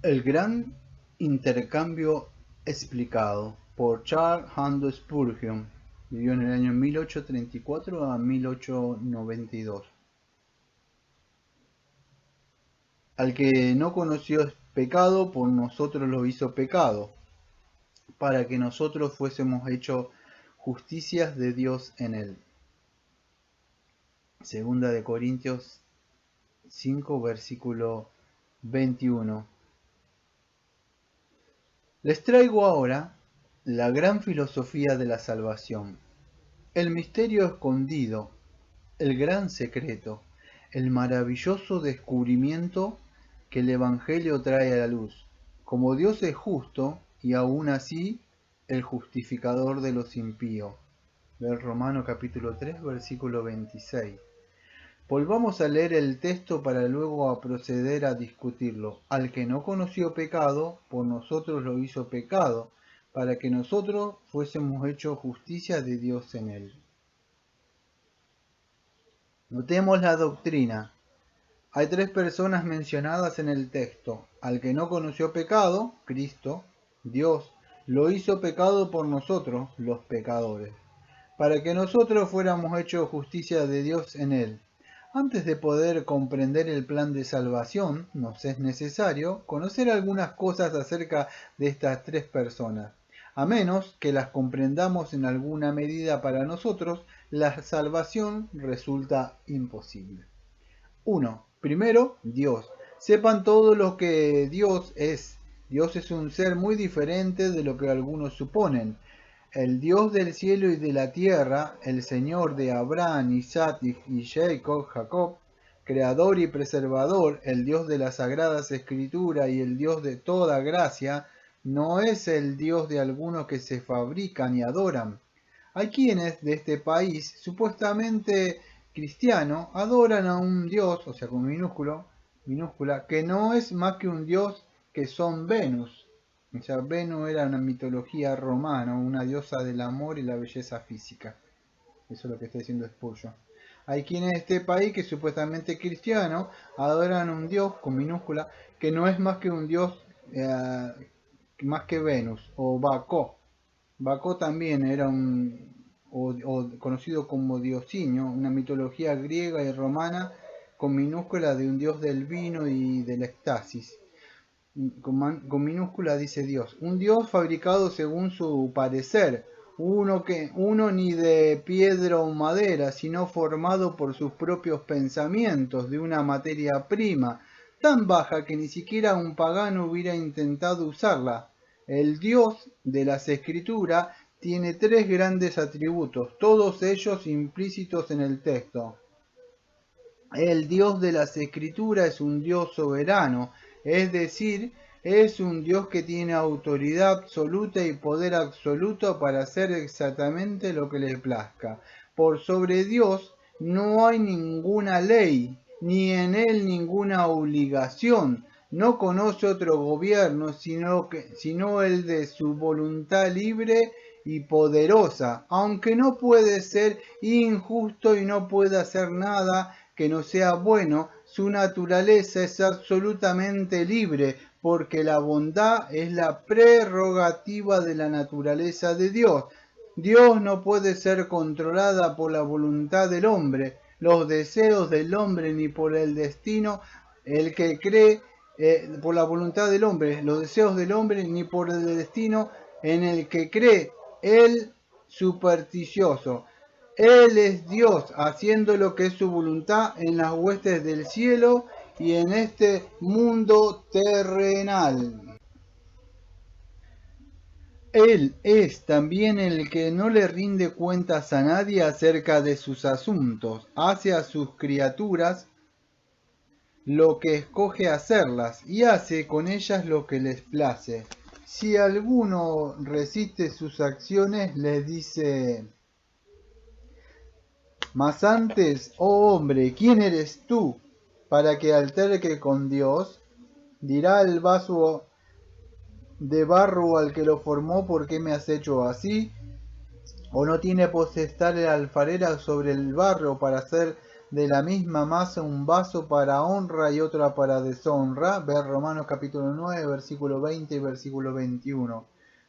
El gran intercambio explicado por Charles Haddon Spurgeon. Vivió en el año 1834 a 1892. Al que no conoció pecado, por nosotros lo hizo pecado, para que nosotros fuésemos hechos justicias de Dios en él. Segunda de Corintios 5, versículo 21. Les traigo ahora la gran filosofía de la salvación, el misterio escondido, el gran secreto, el maravilloso descubrimiento que el Evangelio trae a la luz. Como Dios es justo y aún así el justificador de los impíos. Del Romano capítulo 3, versículo 26. Volvamos a leer el texto para luego proceder a discutirlo. Al que no conoció pecado, por nosotros lo hizo pecado, para que nosotros fuésemos hechos justicia de Dios en él. Notemos la doctrina. Hay tres personas mencionadas en el texto. Al que no conoció pecado, Cristo, Dios, lo hizo pecado por nosotros, los pecadores, para que nosotros fuéramos hechos justicia de Dios en él. Antes de poder comprender el plan de salvación, nos es necesario conocer algunas cosas acerca de estas tres personas. A menos que las comprendamos en alguna medida para nosotros, la salvación resulta imposible. 1. Primero, Dios. Sepan todo lo que Dios es. Dios es un ser muy diferente de lo que algunos suponen. El Dios del cielo y de la tierra, el Señor de Abraham, Isaac y Jacob, creador y preservador, el Dios de las sagradas escrituras y el Dios de toda gracia, no es el Dios de algunos que se fabrican y adoran. Hay quienes de este país, supuestamente cristiano, adoran a un Dios, o sea con minúscula, que no es más que un Dios que son Venus. O sea, Venus era una mitología romana, una diosa del amor y la belleza física. Eso es lo que está diciendo Spurgeon. Hay quienes de este país que supuestamente cristiano adoran a un dios con minúscula que no es más que un dios más que Venus o Bacó. Bacó también era o conocido como Diosinio, una mitología griega y romana con minúscula de un dios del vino y del éxtasis. Con minúscula dice Dios, un Dios fabricado según su parecer, uno ni de piedra o madera, sino formado por sus propios pensamientos, de una materia prima, tan baja que ni siquiera un pagano hubiera intentado usarla. El Dios de las Escrituras tiene tres grandes atributos, todos ellos implícitos en el texto. El Dios de las Escrituras es un Dios soberano, es decir, es un Dios que tiene autoridad absoluta y poder absoluto para hacer exactamente lo que le plazca. Por sobre Dios no hay ninguna ley, ni en él ninguna obligación. No conoce otro gobierno sino el de su voluntad libre y poderosa, aunque no puede ser injusto y no puede hacer nada que no sea bueno, su naturaleza es absolutamente libre, porque la bondad es la prerrogativa de la naturaleza de Dios. Dios no puede ser controlada por la voluntad del hombre, los deseos del hombre, ni por el destino, el que cree por la voluntad del hombre, los deseos del hombre, ni por el destino en el que cree el supersticioso. Él es Dios, haciendo lo que es su voluntad en las huestes del cielo y en este mundo terrenal. Él es también el que no le rinde cuentas a nadie acerca de sus asuntos, hace a sus criaturas lo que escoge hacerlas y hace con ellas lo que les place. Si alguno resiste sus acciones, les dice: mas antes, oh hombre, ¿quién eres tú para que alterque con Dios? Dirá el vaso de barro al que lo formó: ¿por qué me has hecho así? ¿O no tiene potestad el alfarero sobre el barro para hacer de la misma masa un vaso para honra y otra para deshonra. Ver Romanos capítulo 9, versículo 20 y versículo 21.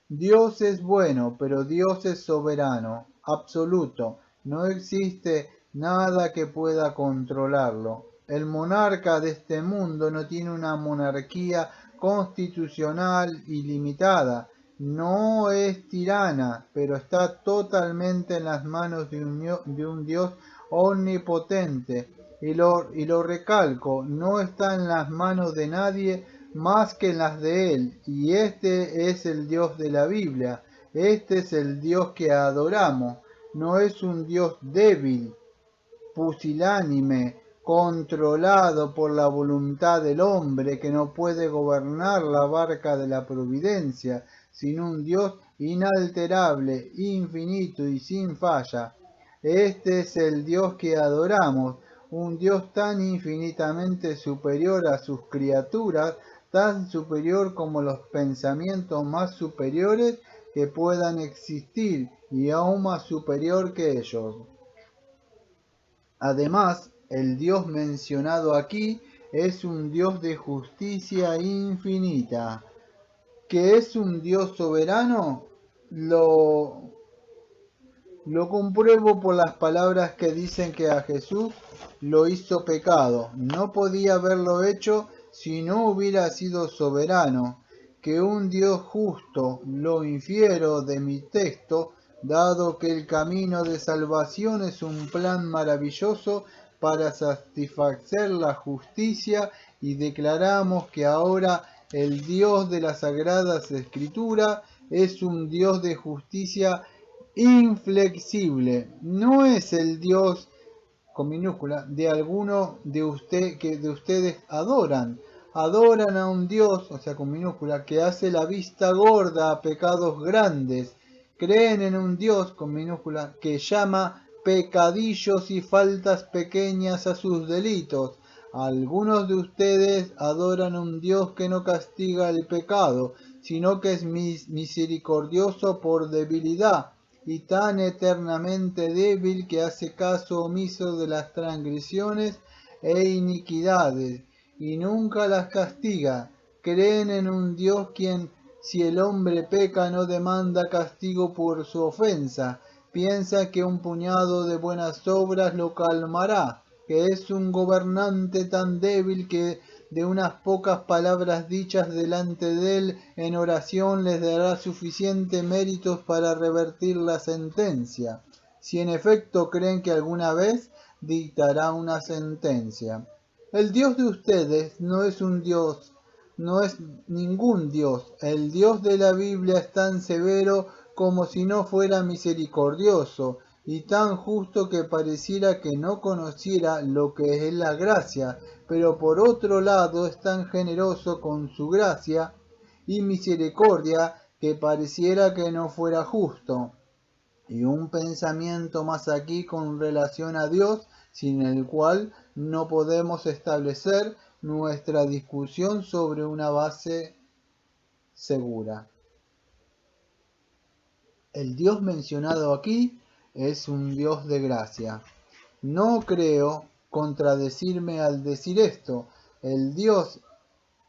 Dios es bueno, pero Dios es soberano, absoluto. No existe nada que pueda controlarlo. El monarca de este mundo no tiene una monarquía constitucional ilimitada. No es tirana, pero está totalmente en las manos de un Dios omnipotente. Y lo recalco, no está en las manos de nadie más que en las de Él. Y este es el Dios de la Biblia. Este es el Dios que adoramos. No es un Dios débil, pusilánime, controlado por la voluntad del hombre que no puede gobernar la barca de la providencia, sino un Dios inalterable, infinito y sin falla. Este es el Dios que adoramos, un Dios tan infinitamente superior a sus criaturas, tan superior como los pensamientos más superiores que puedan existir y aún más superior que ellos. Además, el Dios mencionado aquí es un Dios de justicia infinita. ¿Que es un Dios soberano? Lo compruebo por las palabras que dicen que a Jesús lo hizo pecado. No podía haberlo hecho si no hubiera sido soberano. Que un Dios justo, lo infiero de mi texto, dado que el camino de salvación es un plan maravilloso para satisfacer la justicia, y declaramos que ahora el Dios de las Sagradas Escrituras es un Dios de justicia inflexible. No es el Dios con minúscula de alguno de ustedes adoran. Adoran a un Dios, o sea, con minúscula, que hace la vista gorda a pecados grandes. Creen en un Dios, con minúscula, que llama pecadillos y faltas pequeñas a sus delitos. Algunos de ustedes adoran a un Dios que no castiga el pecado, sino que es misericordioso por debilidad, y tan eternamente débil que hace caso omiso de las transgresiones e iniquidades, y nunca las castiga. Creen en un Dios quien, si el hombre peca, no demanda castigo por su ofensa. Piensa que un puñado de buenas obras lo calmará, que es un gobernante tan débil que de unas pocas palabras dichas delante de él en oración les dará suficientes méritos para revertir la sentencia, si en efecto creen que alguna vez dictará una sentencia. El Dios de ustedes no es un Dios, no es ningún Dios. El Dios de la Biblia es tan severo como si no fuera misericordioso, y tan justo que pareciera que no conociera lo que es la gracia, pero por otro lado es tan generoso con su gracia y misericordia que pareciera que no fuera justo. Y un pensamiento más aquí con relación a Dios, sin el cual no podemos establecer nuestra discusión sobre una base segura. El Dios mencionado aquí es un Dios de gracia. No creo contradecirme al decir esto. El Dios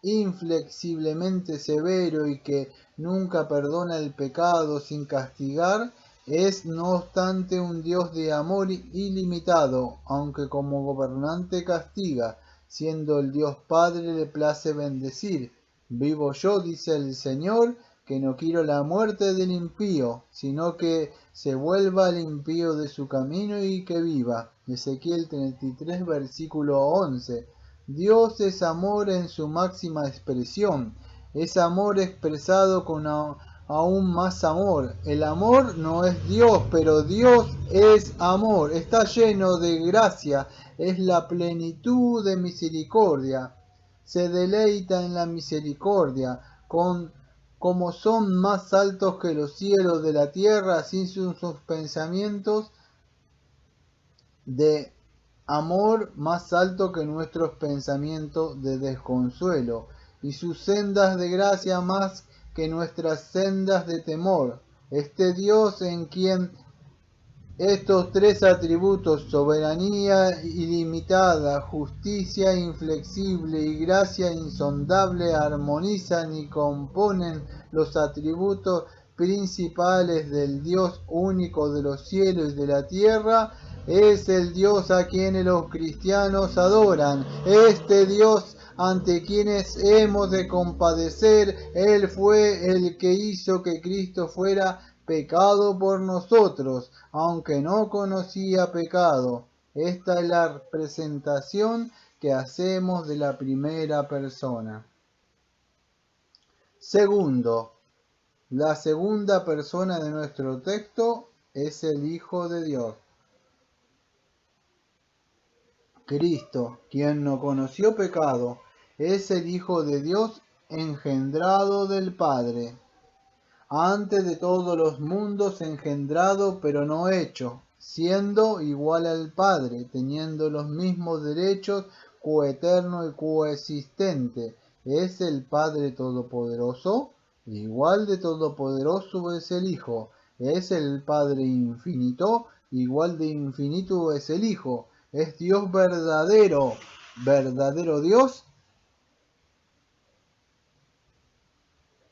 inflexiblemente severo y que nunca perdona el pecado sin castigar es no obstante un Dios de amor ilimitado, aunque como gobernante castiga, siendo el Dios Padre le place bendecir. Vivo yo, dice el Señor, que no quiero la muerte del impío, sino que se vuelva el impío de su camino y que viva. Ezequiel 33, versículo 11. Dios es amor en su máxima expresión, es amor expresado con aún más amor. El amor no es Dios, pero Dios es amor, está lleno de gracia, es la plenitud de misericordia. Se deleita en la misericordia, como son más altos que los cielos de la tierra, así son sus pensamientos de amor más alto que nuestros pensamientos de desconsuelo, y sus sendas de gracia más que nuestras sendas de temor. Este Dios en quien Estos tres atributos, soberanía ilimitada, justicia inflexible y gracia insondable, armonizan y componen los atributos principales del Dios único de los cielos y de la tierra. Es el Dios a quien los cristianos adoran. Este Dios ante quienes hemos de compadecer, Él fue el que hizo que Cristo fuera pecado por nosotros, aunque no conocía pecado. Esta es la presentación que hacemos de la primera persona. Segundo, la segunda persona de nuestro texto es el Hijo de Dios. Cristo, quien no conoció pecado, es el Hijo de Dios engendrado del Padre. Antes de todos los mundos engendrado pero no hecho, siendo igual al Padre, teniendo los mismos derechos, coeterno y coexistente. Es el Padre Todopoderoso, igual de todopoderoso es el Hijo. Es el Padre infinito, igual de infinito es el Hijo. Es Dios verdadero, verdadero Dios,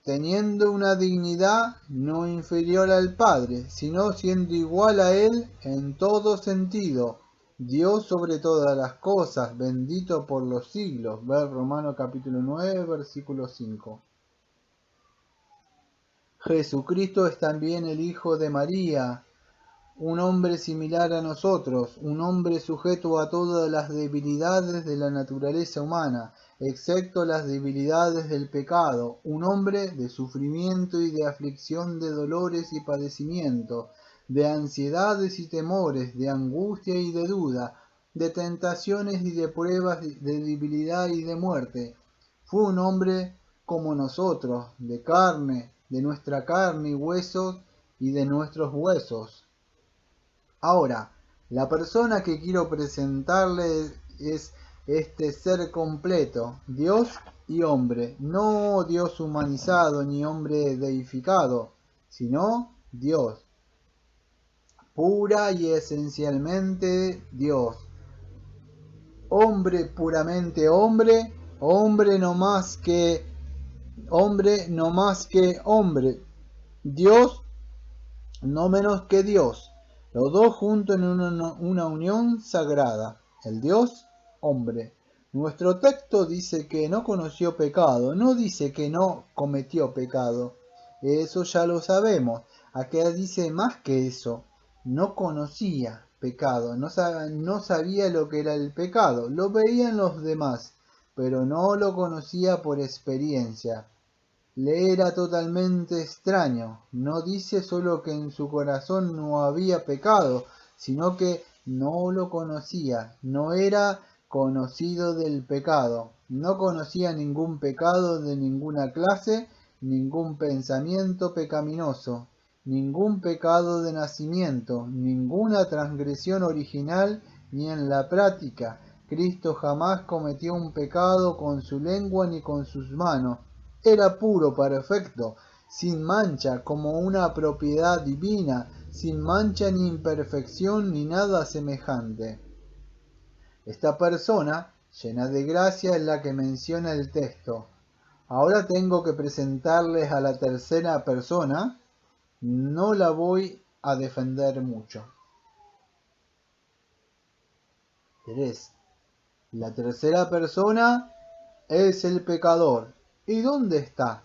teniendo una dignidad no inferior al Padre, sino siendo igual a Él en todo sentido. Dios sobre todas las cosas, bendito por los siglos. Ver Romanos capítulo 9, versículo 5. Jesucristo es también el Hijo de María, un hombre similar a nosotros, un hombre sujeto a todas las debilidades de la naturaleza humana, excepto las debilidades del pecado, un hombre de sufrimiento y de aflicción, de dolores y padecimiento, de ansiedades y temores, de angustia y de duda, de tentaciones y de pruebas, de debilidad y de muerte. Fue un hombre como nosotros, de nuestra carne y huesos y de nuestros huesos. Ahora, la persona que quiero presentarle es este ser completo, Dios y hombre, no Dios humanizado ni hombre deificado, sino Dios, pura y esencialmente Dios, hombre puramente hombre, hombre no más que hombre, Dios no menos que Dios, los dos juntos en una unión sagrada, el Dios hombre. Nuestro texto dice que no conoció pecado, no dice que no cometió pecado. Eso ya lo sabemos. Acá dice más que eso. No conocía pecado, no sabía lo que era el pecado. Lo veían los demás, pero no lo conocía por experiencia. Le era totalmente extraño. No dice solo que en su corazón no había pecado, sino que no lo conocía, no era conocido del pecado, no conocía ningún pecado de ninguna clase, ningún pensamiento pecaminoso, ningún pecado de nacimiento, ninguna transgresión original ni en la práctica. Cristo jamás cometió un pecado con su lengua ni con sus manos. Era puro, perfecto, sin mancha, como una propiedad divina, sin mancha ni imperfección ni nada semejante. Esta persona, llena de gracia, es la que menciona el texto. Ahora tengo que presentarles a la tercera persona. No la voy a defender mucho. 3. La tercera persona es el pecador. ¿Y dónde está?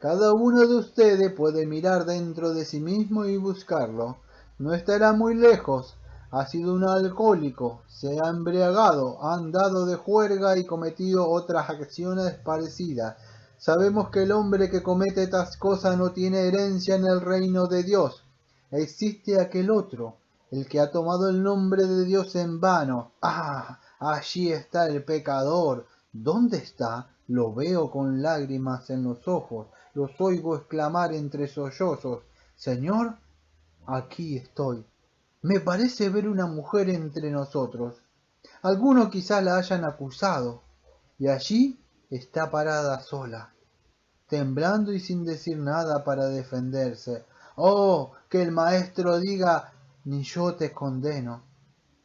Cada uno de ustedes puede mirar dentro de sí mismo y buscarlo. No estará muy lejos. Ha sido un alcohólico, se ha embriagado, ha andado de juerga y cometido otras acciones parecidas. Sabemos que el hombre que comete estas cosas no tiene herencia en el reino de Dios. Existe aquel otro, el que ha tomado el nombre de Dios en vano. ¡Ah! Allí está el pecador. ¿Dónde está? Lo veo con lágrimas en los ojos. Los oigo exclamar entre sollozos. Señor, aquí estoy. Me parece ver una mujer entre nosotros. Algunos quizá la hayan acusado. Y allí está parada sola, temblando y sin decir nada para defenderse. Oh, que el maestro diga ni yo te condeno.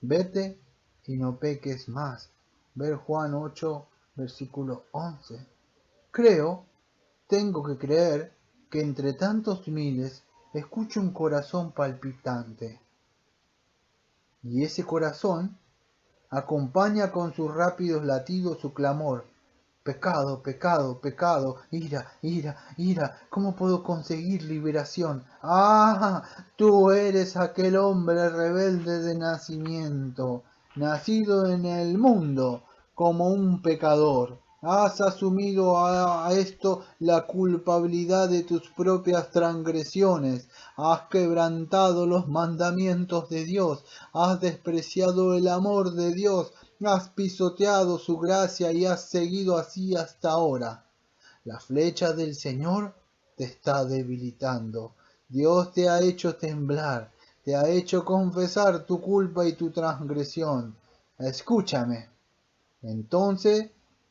Vete y no peques más. Ver Juan 8, versículo 11. Creo, tengo que creer, que entre tantos miles escucho un corazón palpitante. Y ese corazón acompaña con sus rápidos latidos su clamor: pecado, pecado, pecado, ira, ira, ira, ¿cómo puedo conseguir liberación? ¡Ah! Tú eres aquel hombre rebelde de nacimiento, nacido en el mundo como un pecador. Has asumido a esto la culpabilidad de tus propias transgresiones, has quebrantado los mandamientos de Dios, has despreciado el amor de Dios, has pisoteado su gracia y has seguido así hasta ahora. La flecha del Señor te está debilitando. Dios te ha hecho temblar, te ha hecho confesar tu culpa y tu transgresión. Escúchame. Entonces,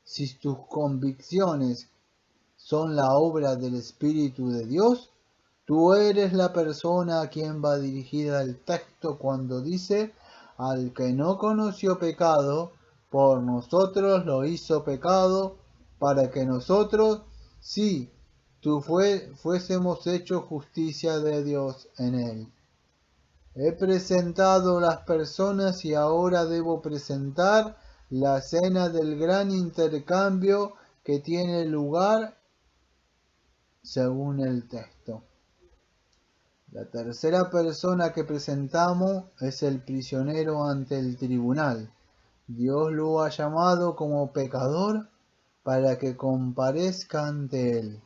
si tus convicciones son la obra del Espíritu de Dios, tú eres la persona a quien va dirigida el texto cuando dice: al que no conoció pecado, por nosotros lo hizo pecado, para que nosotros, sí, fuésemos hechos justicia de Dios en él. He presentado las personas y ahora debo presentar la escena del gran intercambio que tiene lugar según el texto. La tercera persona que presentamos es el prisionero ante el tribunal. Dios lo ha llamado como pecador para que comparezca ante él.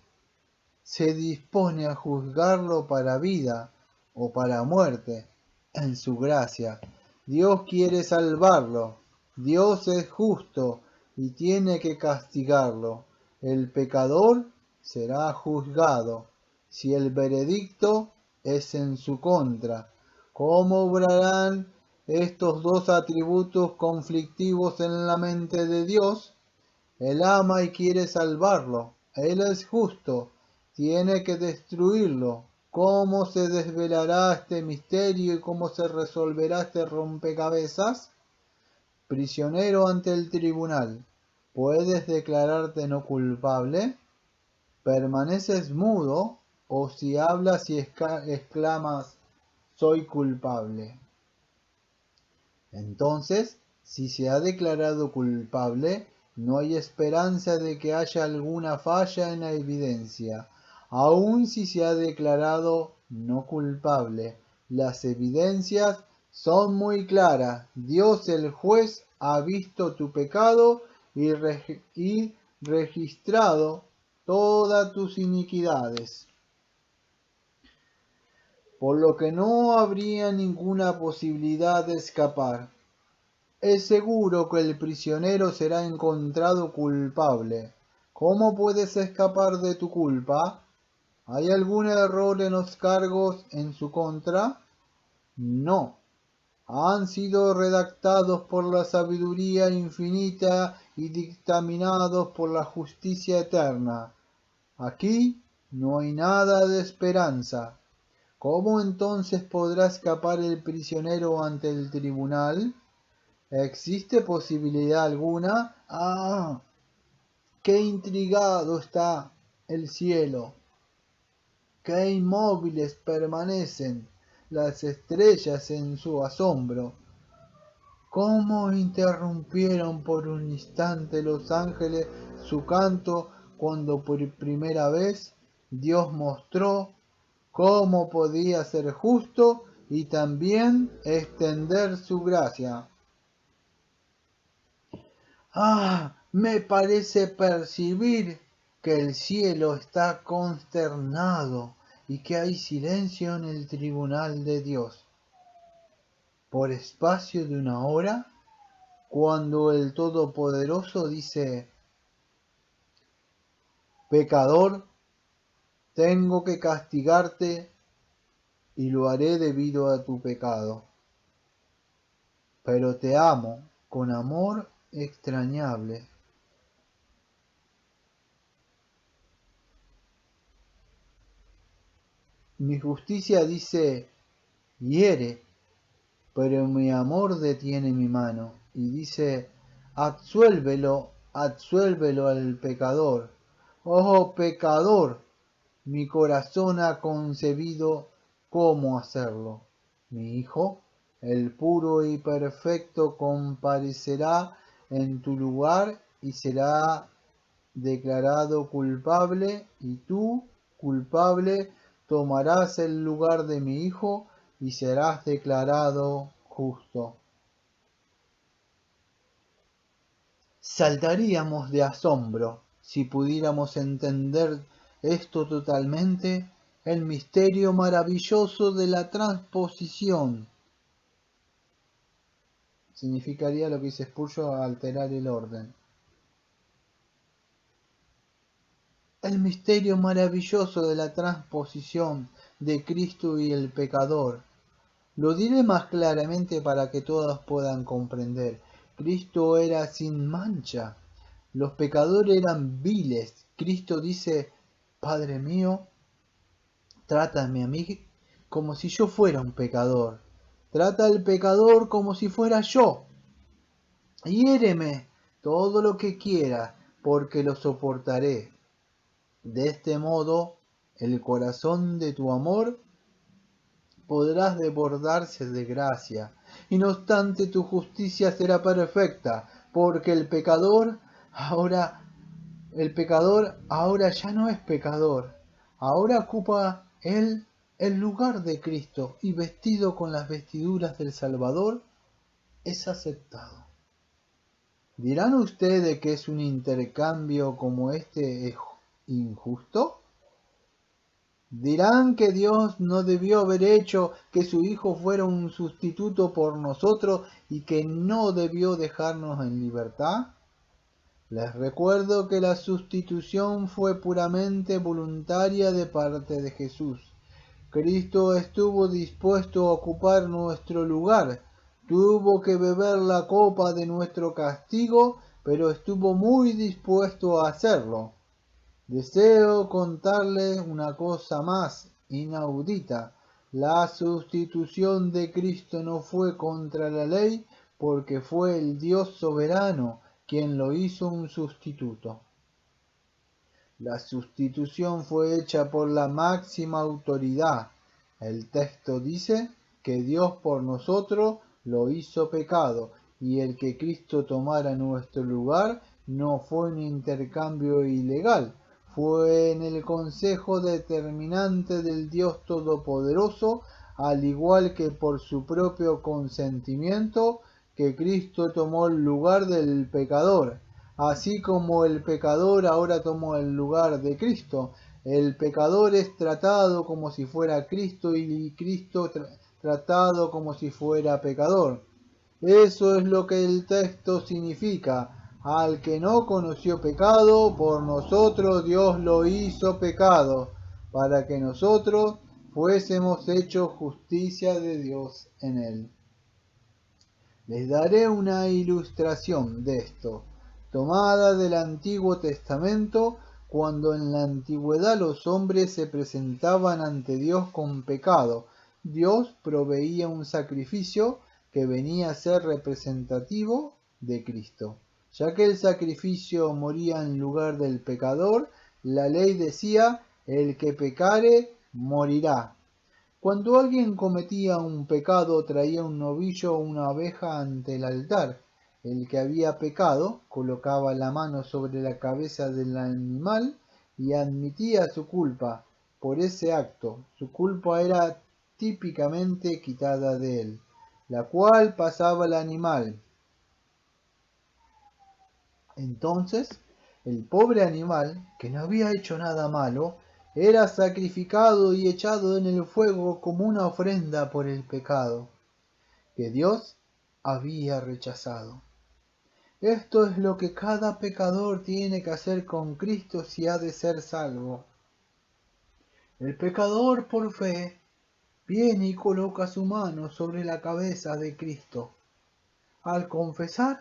Se dispone a juzgarlo para vida o para muerte en su gracia. Dios quiere salvarlo. Dios es justo y tiene que castigarlo. El pecador será juzgado. Si el veredicto es en su contra, ¿cómo obrarán estos dos atributos conflictivos en la mente de Dios? Él ama y quiere salvarlo. Él es justo. Tiene que destruirlo. ¿Cómo se desvelará este misterio y cómo se resolverá este rompecabezas? Prisionero ante el tribunal, ¿puedes declararte no culpable? ¿Permaneces mudo o si hablas y exclamas soy culpable? Entonces, si se ha declarado culpable, no hay esperanza de que haya alguna falla en la evidencia. Aun si se ha declarado no culpable, las evidencias son muy claras. Dios el juez ha visto tu pecado y registrado todas tus iniquidades, por lo que no habría ninguna posibilidad de escapar. Es seguro que el prisionero será encontrado culpable. ¿Cómo puedes escapar de tu culpa? ¿Hay algún error en los cargos en su contra? No. Han sido redactados por la sabiduría infinita y dictaminados por la justicia eterna. Aquí no hay nada de esperanza. ¿Cómo entonces podrá escapar el prisionero ante el tribunal? ¿Existe posibilidad alguna? ¡Ah! ¡Qué intrigado está el cielo! ¡Qué inmóviles permanecen las estrellas en su asombro! ¿Cómo interrumpieron por un instante los ángeles su canto cuando por primera vez Dios mostró cómo podía ser justo y también extender su gracia? Ah, me parece percibir que el cielo está consternado y que hay silencio en el tribunal de Dios. Por espacio de una hora, cuando el Todopoderoso dice: pecador, tengo que castigarte y lo haré debido a tu pecado. Pero te amo con amor extrañable. Mi justicia dice: hiere, pero mi amor detiene mi mano y dice, absuélvelo, absuélvelo al pecador. Oh pecador, mi corazón ha concebido cómo hacerlo. Mi hijo, el puro y perfecto, comparecerá en tu lugar y será declarado culpable, y tú, culpable, tomarás el lugar de mi hijo y serás declarado justo. Saltaríamos de asombro si pudiéramos entender esto totalmente, el misterio maravilloso de la transposición. Significaría lo que dice Spurgeon, alterar el orden. El misterio maravilloso de la transposición de Cristo y el pecador. Lo diré más claramente para que todos puedan comprender. Cristo era sin mancha. Los pecadores eran viles. Cristo dice, Padre mío, trátame a mí como si yo fuera un pecador. Trata al pecador como si fuera yo. Hiéreme todo lo que quieras, porque lo soportaré. De este modo, el corazón de tu amor podrás desbordarse de gracia, y no obstante tu justicia será perfecta, porque el pecador ahora ya no es pecador, ahora ocupa él el lugar de Cristo y vestido con las vestiduras del Salvador es aceptado. ¿Dirán ustedes que es un intercambio como este es injusto? ¿Dirán que Dios no debió haber hecho que su Hijo fuera un sustituto por nosotros y que no debió dejarnos en libertad? Les recuerdo que la sustitución fue puramente voluntaria de parte de Jesús. Cristo estuvo dispuesto a ocupar nuestro lugar, tuvo que beber la copa de nuestro castigo, pero estuvo muy dispuesto a hacerlo. Deseo contarles una cosa más inaudita. La sustitución de Cristo no fue contra la ley, porque fue el Dios soberano quien lo hizo un sustituto. La sustitución fue hecha por la máxima autoridad. El texto dice que Dios por nosotros lo hizo pecado, y el que Cristo tomara nuestro lugar no fue un intercambio ilegal, fue en el consejo determinante del Dios Todopoderoso, al igual que por su propio consentimiento, que Cristo tomó el lugar del pecador. Así como el pecador ahora tomó el lugar de Cristo, el pecador es tratado como si fuera Cristo y Cristo tratado como si fuera pecador. Eso es lo que el texto significa. Al que no conoció pecado, por nosotros Dios lo hizo pecado, para que nosotros fuésemos hechos justicia de Dios en él. Les daré una ilustración de esto, tomada del Antiguo Testamento, cuando en la antigüedad los hombres se presentaban ante Dios con pecado. Dios proveía un sacrificio que venía a ser representativo de Cristo. Ya que el sacrificio moría en lugar del pecador, la ley decía, el que pecare morirá. Cuando alguien cometía un pecado, traía un novillo o una oveja ante el altar. El que había pecado colocaba la mano sobre la cabeza del animal y admitía su culpa. Por ese acto, su culpa era típicamente quitada de él, la cual pasaba al animal. Entonces, el pobre animal, que no había hecho nada malo, era sacrificado y echado en el fuego como una ofrenda por el pecado que Dios había rechazado. Esto es lo que cada pecador tiene que hacer con Cristo si ha de ser salvo. El pecador por fe viene y coloca su mano sobre la cabeza de Cristo. Al confesar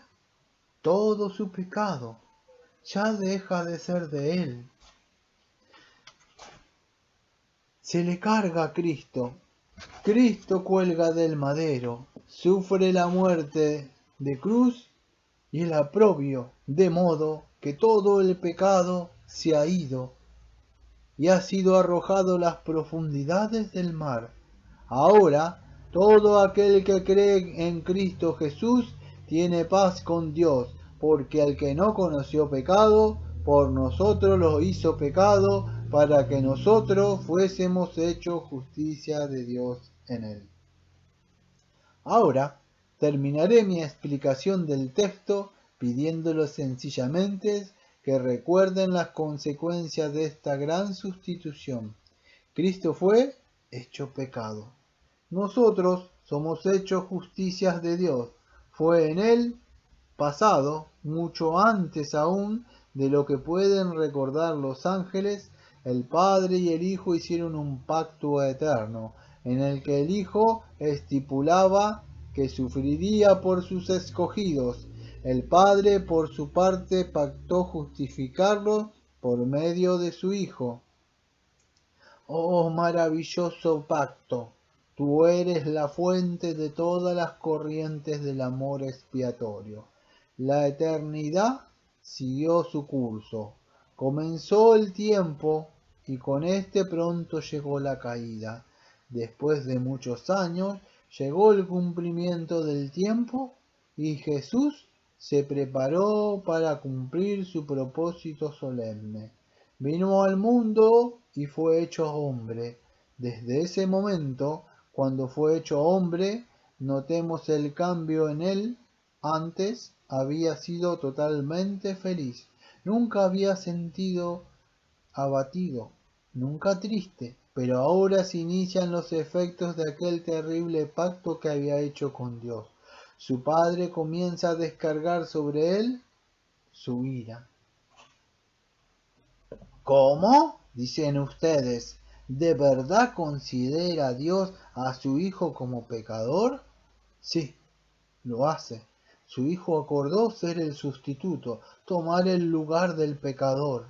todo su pecado, ya deja de ser de él. Se le carga a Cristo. Cristo cuelga del madero. sufre la muerte de cruz y el oprobio, de modo que todo el pecado se ha ido y ha sido arrojado a las profundidades del mar. Ahora, todo aquel que cree en Cristo Jesús tiene paz con Dios, porque al que no conoció pecado, por nosotros lo hizo pecado, para que nosotros fuésemos hechos justicia de Dios en él. Ahora terminaré mi explicación del texto pidiéndolos sencillamente que recuerden las consecuencias de esta gran sustitución. Cristo fue hecho pecado. Nosotros somos hechos justicias de Dios. Fue en él pasado, mucho antes aún de lo que pueden recordar los ángeles, el Padre y el Hijo hicieron un pacto eterno, en el que el Hijo estipulaba que sufriría por sus escogidos. El Padre, por su parte, pactó justificarlos por medio de su Hijo. Oh maravilloso pacto, tú eres la fuente de todas las corrientes del amor expiatorio. La eternidad siguió su curso. Comenzó el tiempo y con este pronto llegó la caída. Después de muchos años llegó el cumplimiento del tiempo y Jesús se preparó para cumplir su propósito solemne. Vino al mundo y fue hecho hombre. Desde ese momento, cuando fue hecho hombre, notemos el cambio en él. Antes había sido totalmente feliz, nunca había sentido abatido, nunca triste, pero ahora se inician los efectos de aquel terrible pacto que había hecho con Dios. Su Padre comienza a descargar sobre él su ira. ¿Cómo? Dicen ustedes, ¿de verdad considera Dios a su Hijo como pecador? Sí, lo hace. Su Hijo acordó ser el sustituto, tomar el lugar del pecador.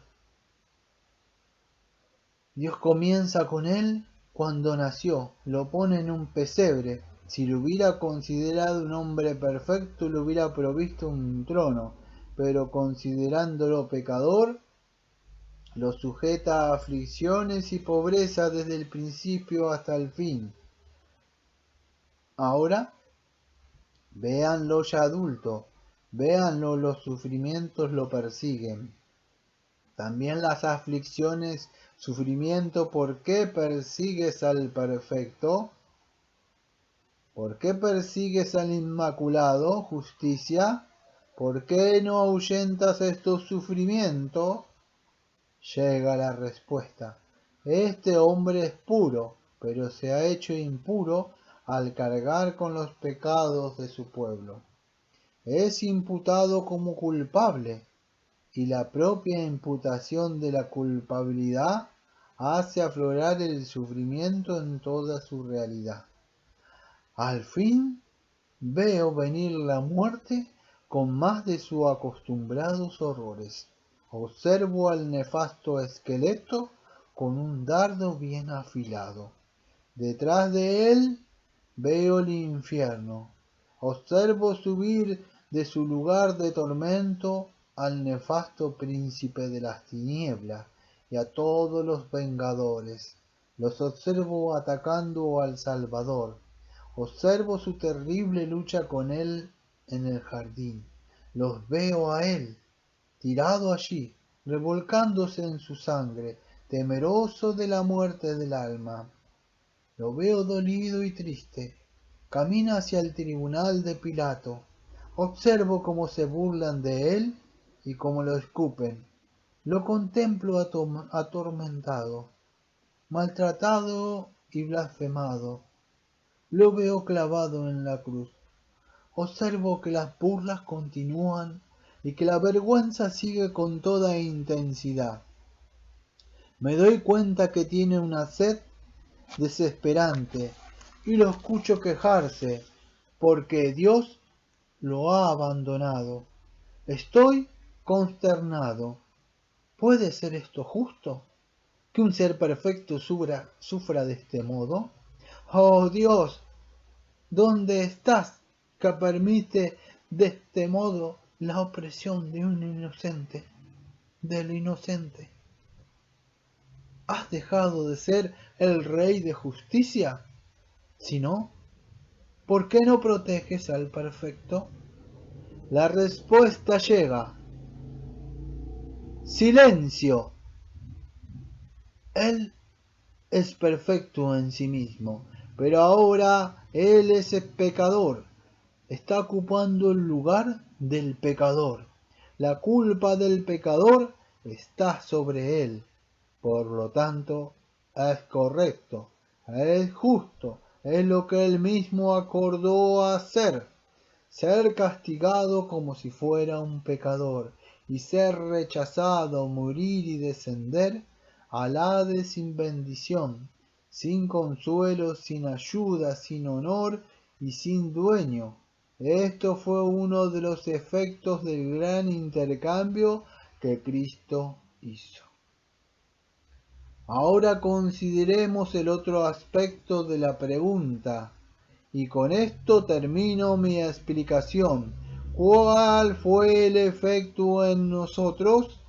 Dios comienza con él cuando nació, lo pone en un pesebre. Si lo hubiera considerado un hombre perfecto, le hubiera provisto un trono, pero considerándolo pecador, lo sujeta a aflicciones y pobreza desde el principio hasta el fin. Ahora, véanlo ya adulto, véanlo, los sufrimientos lo persiguen. También las aflicciones, sufrimiento. ¿Por qué persigues al perfecto? ¿Por qué persigues al inmaculado? Justicia. ¿Por qué no ahuyentas estos sufrimientos? Llega la respuesta. Este hombre es puro, pero se ha hecho impuro al cargar con los pecados de su pueblo. Es imputado como culpable, y la propia imputación de la culpabilidad hace aflorar el sufrimiento en toda su realidad. Al fin veo venir la muerte con más de sus acostumbrados horrores. Observo al nefasto esqueleto con un dardo bien afilado. Detrás de él veo el infierno. Observo subir de su lugar de tormento al nefasto príncipe de las tinieblas y a todos los vengadores. Los observo atacando al Salvador. Observo su terrible lucha con él en el jardín. Los veo a él, tirado allí, revolcándose en su sangre, temeroso de la muerte del alma. Lo veo dolido y triste. Camina hacia el tribunal de Pilato. Observo cómo se burlan de él y cómo lo escupen. Lo contemplo atormentado, maltratado y blasfemado. Lo veo clavado en la cruz. Observo que las burlas continúan y que la vergüenza sigue con toda intensidad. Me doy cuenta que tiene una sed desesperante y lo escucho quejarse porque Dios lo ha abandonado. Estoy consternado. ¿Puede ser esto justo? ¿Que un ser perfecto sufra de este modo? ¡Oh Dios! ¿Dónde estás que permite de este modo la opresión de un inocente, del inocente? ¿Has dejado de ser el rey de justicia? Si no, ¿por qué no proteges al perfecto? La respuesta llega. Silencio. Él es perfecto en sí mismo, pero ahora él es el pecador. Está ocupando el lugar del pecador. La culpa del pecador está sobre él. Por lo tanto, es correcto, es justo, es lo que él mismo acordó hacer. Ser castigado como si fuera un pecador, y ser rechazado, morir y descender al Hades sin bendición, sin consuelo, sin ayuda, sin honor y sin dueño. Esto fue uno de los efectos del gran intercambio que Cristo hizo. Ahora consideremos el otro aspecto de la pregunta. Y con esto termino mi explicación. ¿Cuál fue el efecto en nosotros?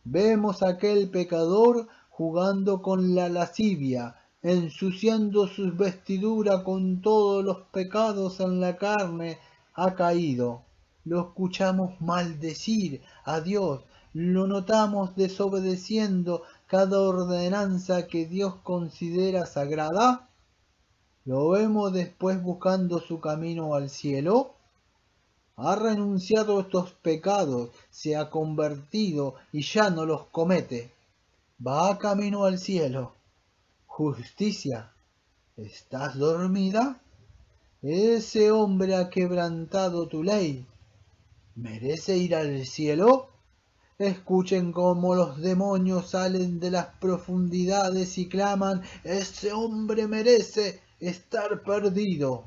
Vemos a aquel pecador jugando con la lascivia, ensuciando sus vestiduras con todos los pecados en la carne, ha caído. Lo escuchamos maldecir a Dios, lo notamos desobedeciendo cada ordenanza que Dios considera sagrada. Lo vemos después buscando su camino al cielo. Ha renunciado a estos pecados, se ha convertido y ya no los comete. Va camino al cielo. Justicia, ¿estás dormida? Ese hombre ha quebrantado tu ley. ¿Merece ir al cielo? Escuchen cómo los demonios salen de las profundidades y claman, ese hombre merece estar perdido.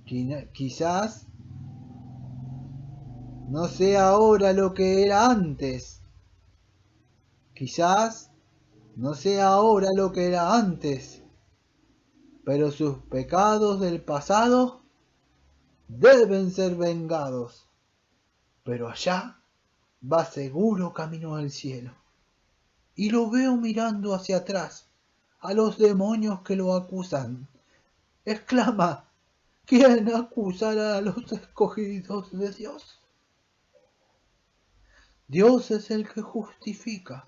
Quizás no sea ahora lo que era antes. Quizás no sea ahora lo que era antes. Pero sus pecados del pasado deben ser vengados. Pero allá va seguro camino al cielo. Y lo veo mirando hacia atrás, a los demonios que lo acusan. Exclama, ¿quién acusará a los escogidos de Dios? Dios es el que justifica.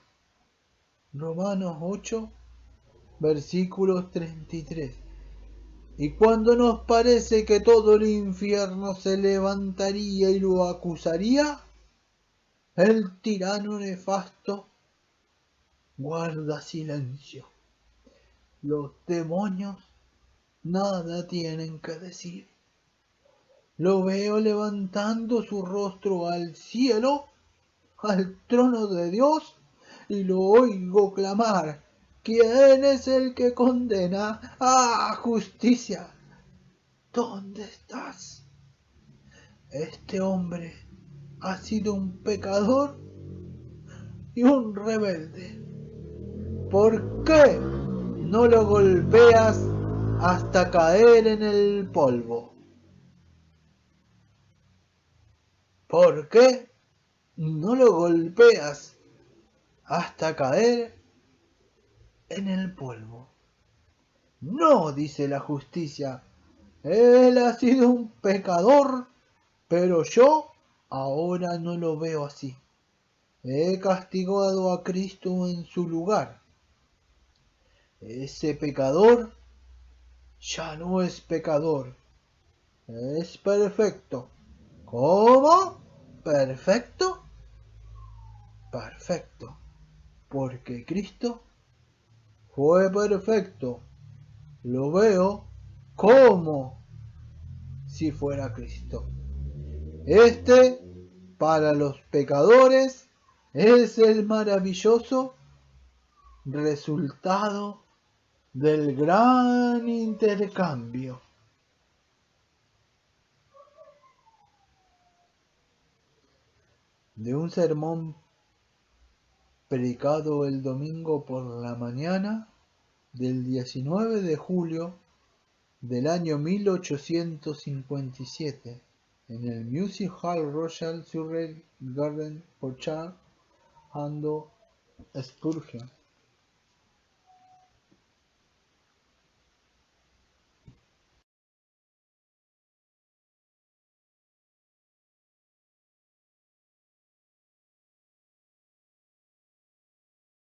Romanos 8, versículos 33. Y cuando nos parece que todo el infierno se levantaría y lo acusaría, el tirano nefasto guarda silencio. Los demonios nada tienen que decir. Lo veo levantando su rostro al cielo, al trono de Dios, y lo oigo clamar, ¿quién es el que condena? ¡Ah, justicia! ¿Dónde estás? Este hombre ha sido un pecador y un rebelde. ¿Por qué no lo golpeas hasta caer en el polvo? ¿Por qué no lo golpeas hasta caer en el polvo? No, dice la justicia, él ha sido un pecador, pero yo ahora no lo veo así. He castigado a Cristo en su lugar. Ese pecador ya no es pecador, es perfecto. ¿Cómo? ¿Perfecto? Perfecto, porque Cristo fue perfecto. Lo veo como si fuera Cristo. Este, para los pecadores, es el maravilloso resultado del gran intercambio. De un sermón predicado el domingo por la mañana del 19 de julio del año 1857 en el Music Hall Royal Surrey Garden por Charles Ando Spurgeon.